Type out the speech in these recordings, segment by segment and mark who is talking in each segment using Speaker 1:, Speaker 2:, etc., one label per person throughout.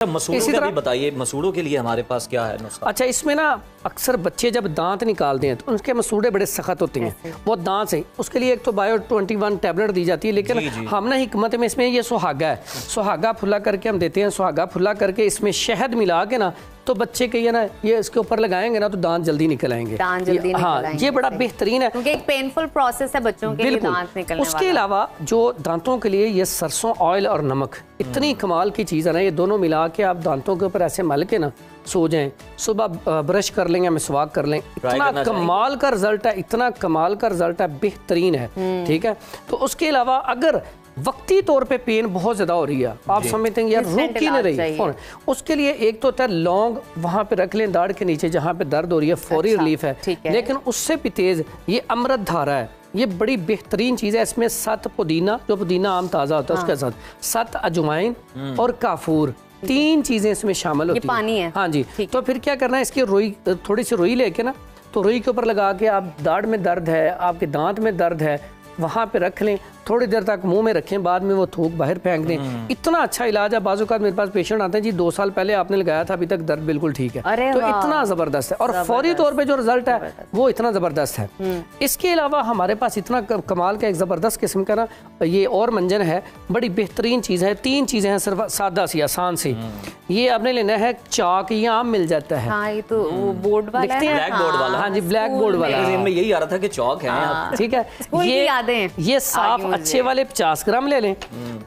Speaker 1: मसूड़ों का भी बताइए, मसूड़ों के लिए हमारे पास क्या है नुस्खा?
Speaker 2: अच्छा, इसमें ना अक्सर बच्चे जब दांत निकालते हैं तो उनके मसूड़े बड़े सख्त होते हैं, वो दांत से। उसके लिए एक तो बायो 21 टैबलेट दी जाती है, लेकिन हम ना हिकमत में इसमें ये सुहागा है, सुहागा फुला करके हम देते हैं। सुहागा फुला करके इसमें शहद मिला के ना तो बच्चे के ये ना ये इसके ऊपर लगाएंगे ना तो दांत जल्दी निकल आएंगे। हाँ, ये बड़ा बेहतरीन है
Speaker 3: क्योंकि एक पेनफुल प्रोसेस है बच्चों के लिए दांत निकलने
Speaker 2: उसके अलावा जो दांतों के लिए ये सरसों ऑयल और नमक इतनी कमाल की चीज़ है ना, ये दोनों मिला के आप दांतों के ऊपर ऐसे मल के ना सो जाएं, सुबह ब्रश कर लें या मिसवाक कर लें, इतना कमाल का रिजल्ट है, इतना कमाल का रिजल्ट है, बेहतरीन है। ठीक है, तो उसके अलावा अगर वक्ती तौर पे पेन बहुत ज्यादा हो रही है, आप समझते हैं यार रुक ही नहीं रही, उसके लिए एक तो होता है लौंग वहां पे रख लें दाढ़ के नीचे जहां पे दर्द हो रही है, फौरी रिलीफ है। लेकिन उससे भी तेज ये अमृत धारा है, ये बड़ी बेहतरीन चीज़ है। इसमें 7 पुदीना, जो पुदीना आम ताज़ा होता है उसके साथ 7 अजवाइन और काफूर, 3 चीज़ें इसमें शामिल होती हैं।
Speaker 3: पानी है।
Speaker 2: हाँ जी, तो फिर क्या करना है, इसकी रुई, थोड़ी सी रुई लेके ना तो रुई के ऊपर लगा के आप दाढ़ में दर्द है, आपके दांत में दर्द है, वहाँ पे रख लें, थोड़ी देर तक मुंह में रखें, बाद में वो थूक बाहर फेंक दें। इतना अच्छा इलाज है। बाजू का मेरे पास पेशेंट आते हैं जी 2 साल पहले आपने लगाया था, अभी तक दर्द बिल्कुल ठीक है, तो इतना ज़बरदस्त है और फौरी तौर पे जो रिजल्ट है वो इतना ज़बरदस्त है। इसके अलावा हमारे पास इतना कमाल का एक ज़बरदस्त किस्म का ना ये और मंजन है, बड़ी बेहतरीन चीज़ है। 3 चीज़ें हैं सिर्फ सादा सी आसान सी। ये आपने लेना है चाक, ये आम मिल जाता है।
Speaker 3: हाँ, ये तो बोर्ड वाला है,
Speaker 1: ब्लैक बोर्ड वाला।
Speaker 2: हाँ जी, ब्लैक बोर्ड वाला।
Speaker 1: मैं यही आ रहा था कि चौक है।
Speaker 2: ठीक है, ये साफ अच्छे वाले 50 ग्राम ले लें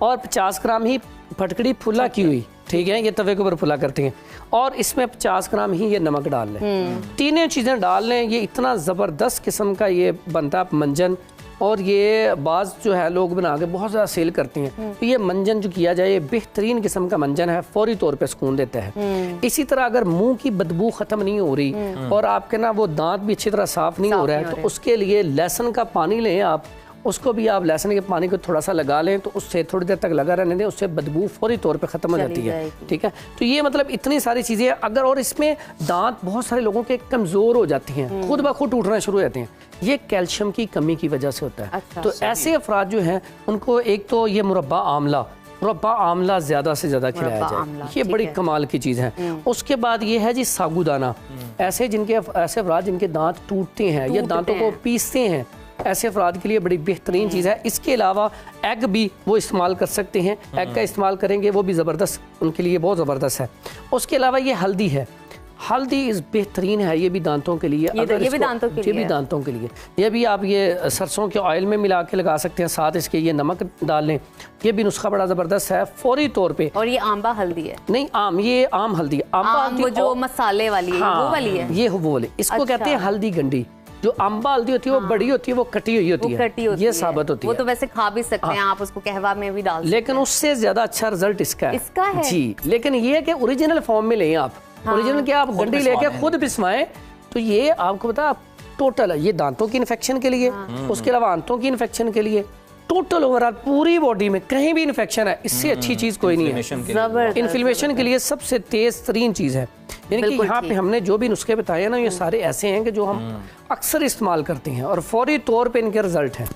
Speaker 2: और 50 ग्राम ही फटकड़ी फुला की हुई, ठीक है, ये तवे के ऊपर फुला करते हैं, और इसमें 50 ग्राम ही ये नमक डाल लें। तीनों चीज़ें डाल लें, ये इतना ज़बरदस्त किस्म का ये बनता है मंजन। और ये बाज़ जो है लोग बना के बहुत ज़्यादा सेल करते हैं, तो ये मंजन जो किया जाए ये बेहतरीन किस्म का मंजन है, फौरी तौर पे सुकून देता है। इसी तरह अगर मुंह की बदबू ख़त्म नहीं हो रही और आपके ना वो दांत भी अच्छी तरह साफ़ नहीं हो रहा है, तो उसके लिए लहसुन का पानी लें आप, उसको भी आप लहसुन के पानी को थोड़ा सा लगा लें तो उससे थोड़ी देर तक लगा रहने दें, उससे बदबू फौरी तौर पे ख़त्म हो जाती है। ठीक है, तो ये मतलब इतनी सारी चीज़ें अगर, और इसमें दांत बहुत सारे लोगों के कमज़ोर हो जाती हैं, खुद ब खुद टूटना शुरू हो जाते हैं, ये कैल्शियम की कमी की वजह से होता है। तो ऐसे अफराद जो हैं उनको एक तो ये मुरब्बा आमला ज़्यादा से ज़्यादा खिलाया जाए, ये बड़ी कमाल की चीज़ है। उसके बाद ये है जी साबूदाना, ऐसे अफराद जिनके दांत टूटते हैं या दांतों को पीसते हैं, ऐसे अफराद के लिए बड़ी बेहतरीन चीज़ है। इसके अलावा एग भी वो इस्तेमाल कर सकते हैं, एग का इस्तेमाल करेंगे वो भी ज़बरदस्त उनके लिए बहुत ज़बरदस्त है। उसके अलावा ये हल्दी है, हल्दी इस बेहतरीन है, ये भी दांतों के लिए, ये भी दांतों के लिए, ये भी आप ये सरसों के ऑयल में मिला के लगा सकते हैं, साथ इसके ये नमक डाल लें, ये भी नुस्खा बड़ा ज़बरदस्त है फौरी तौर पे।
Speaker 3: और ये आंबा हल्दी है?
Speaker 2: नहीं, ये आम हल्दी है,
Speaker 3: वो जो मसाले वाली है, वो वाली है,
Speaker 2: ये वो वाली, इसको कहते हैं हल्दी गंडी। जो अम्बा हल्दी होती है वो बड़ी होती है, वो कटी हुई होती है, ये साबित होती है।
Speaker 3: वो तो वैसे खा भी सकते हैं आप, उसको कहवा में भी डाल सकते हैं,
Speaker 2: लेकिन उससे ज्यादा अच्छा रिजल्ट इसका है जी। लेकिन ये कि ओरिजिनल फॉर्म में लें आप, ओरिजिनल क्या आप गंडी लेके खुद पिसवाएं, तो ये आपको पता टोटल है, ये दांतों की इन्फेक्शन के लिए, उसके अलावा आंतों की इन्फेक्शन के लिए, टोटल ओवरऑल पूरी बॉडी में कहीं भी इन्फेक्शन है, इससे अच्छी चीज कोई नहीं है। इन्फ्लेमेशन के लिए सबसे तेज तरीन चीज है। यानी कि यहाँ पे हमने जो भी नुस्खे बताए ना, ये सारे ऐसे हैं कि जो हम अक्सर इस्तेमाल करते हैं और फौरी तौर पे इनके रिजल्ट हैं।